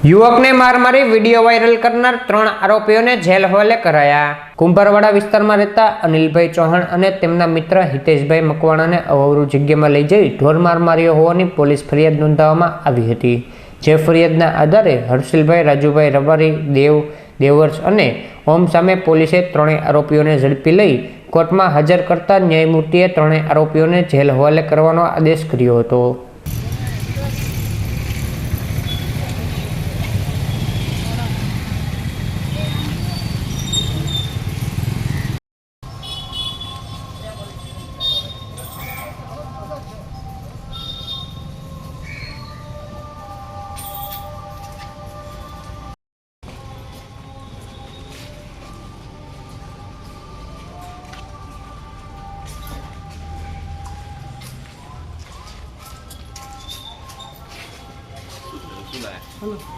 યુવકને માર મારી વિડીયો વાયરલ કરનાર 3 આરોપીઓને જેલ હવાલે કરાયા। કુંભારવાડા વિસ્તારમાં રહેતા અનિલભાઈ ચૌહાણ અને તેમના મિત્ર હિતેશભાઈ મકવાણાને અવરું જગ્યામાં લઈ જઈ ઢોરમાર માર્યો હોવાની પોલીસ ફરિયાદ નોંધાવવામાં આવી હતી। જે ફરિયાદના આધારે હર્ષિલભાઈ, રાજુભાઈ રબારી, દેવર્ષ અને ઓમ સામે પોલીસે 3 આરોપીઓને ઝડપી લઈ કોર્ટમાં હાજર કરતા ન્યાયમૂર્તિએ 3 આરોપીઓને જેલ હવાલે કરવાનો આદેશ કર્યો હતો। Hello.